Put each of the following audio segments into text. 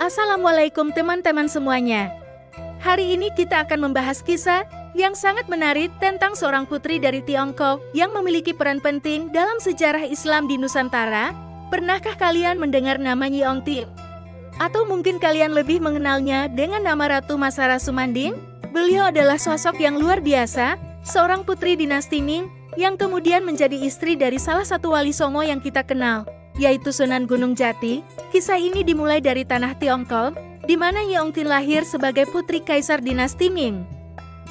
Assalamualaikum teman-teman semuanya. Hari ini kita akan membahas kisah yang sangat menarik tentang seorang putri dari Tiongkok yang memiliki peran penting dalam sejarah Islam di Nusantara. Pernahkah kalian mendengar nama Nyi Ongtin? Atau mungkin kalian lebih mengenalnya dengan nama Ratu Masara Sumanding? Beliau adalah sosok yang luar biasa, seorang putri dinasti Ming yang kemudian menjadi istri dari salah satu wali Songo yang kita kenal, yaitu Sunan Gunung Jati. Kisah ini dimulai dari tanah Tiongkok, di mana Nyi Ongtin lahir sebagai putri kaisar dinasti Ming.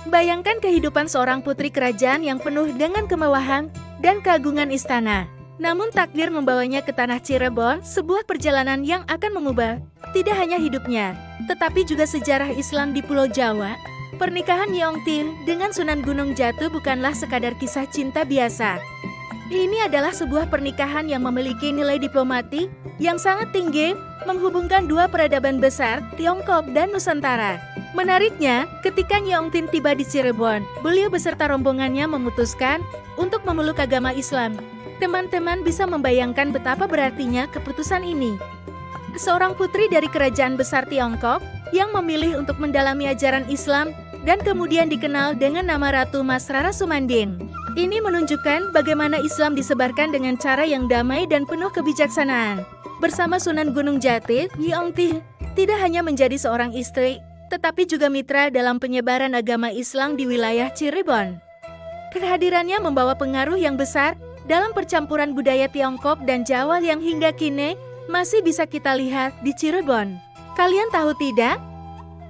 Bayangkan kehidupan seorang putri kerajaan yang penuh dengan kemewahan dan keagungan istana. Namun takdir membawanya ke tanah Cirebon, sebuah perjalanan yang akan mengubah tidak hanya hidupnya, tetapi juga sejarah Islam di Pulau Jawa. Pernikahan Nyi Ongtin dengan Sunan Gunung Jati bukanlah sekadar kisah cinta biasa. Ini adalah sebuah pernikahan yang memiliki nilai diplomatik yang sangat tinggi, menghubungkan dua peradaban besar, Tiongkok dan Nusantara. Menariknya, ketika Nyi Ongtin tiba di Cirebon, beliau beserta rombongannya memutuskan untuk memeluk agama Islam. Teman-teman bisa membayangkan betapa berartinya keputusan ini. Seorang putri dari kerajaan besar Tiongkok yang memilih untuk mendalami ajaran Islam dan kemudian dikenal dengan nama Ratu Masara Sumanding. Ini menunjukkan bagaimana Islam disebarkan dengan cara yang damai dan penuh kebijaksanaan. Bersama Sunan Gunung Jati, Nyi Ongtin tidak hanya menjadi seorang istri, tetapi juga mitra dalam penyebaran agama Islam di wilayah Cirebon. Kehadirannya membawa pengaruh yang besar dalam percampuran budaya Tiongkok dan Jawa yang hingga kini masih bisa kita lihat di Cirebon. Kalian tahu tidak?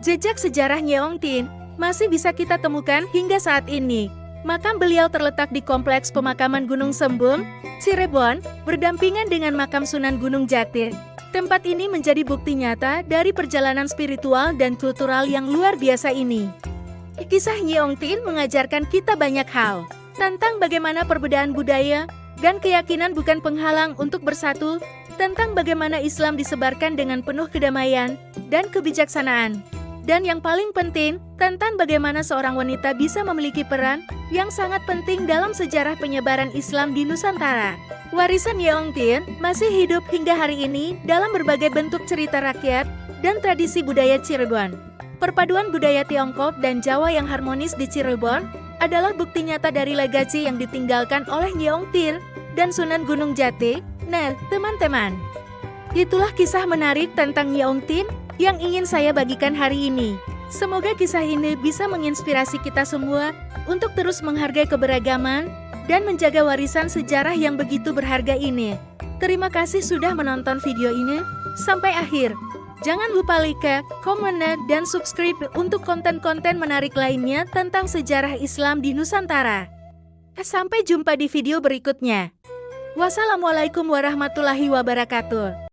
Jejak sejarah Nyi Ongtin masih bisa kita temukan hingga saat ini. Makam beliau terletak di Kompleks Pemakaman Gunung Sembung, Cirebon, berdampingan dengan makam Sunan Gunung Jati. Tempat ini menjadi bukti nyata dari perjalanan spiritual dan kultural yang luar biasa ini. Kisah Nyi Ongtin mengajarkan kita banyak hal tentang bagaimana perbedaan budaya dan keyakinan bukan penghalang untuk bersatu, tentang bagaimana Islam disebarkan dengan penuh kedamaian dan kebijaksanaan. Dan yang paling penting, tentang bagaimana seorang wanita bisa memiliki peran yang sangat penting dalam sejarah penyebaran Islam di Nusantara. Warisan Nyi Ongtin masih hidup hingga hari ini dalam berbagai bentuk cerita rakyat dan tradisi budaya Cirebon. Perpaduan budaya Tiongkok dan Jawa yang harmonis di Cirebon adalah bukti nyata dari legasi yang ditinggalkan oleh Nyi Ongtin dan Sunan Gunung Jati. Nah, teman-teman, itulah kisah menarik tentang Nyi Ongtin yang ingin saya bagikan hari ini. Semoga kisah ini bisa menginspirasi kita semua untuk terus menghargai keberagaman dan menjaga warisan sejarah yang begitu berharga ini. Terima kasih sudah menonton video ini sampai akhir. Jangan lupa like, komen, dan subscribe untuk konten-konten menarik lainnya tentang sejarah Islam di Nusantara. Sampai jumpa di video berikutnya. Wassalamualaikum warahmatullahi wabarakatuh.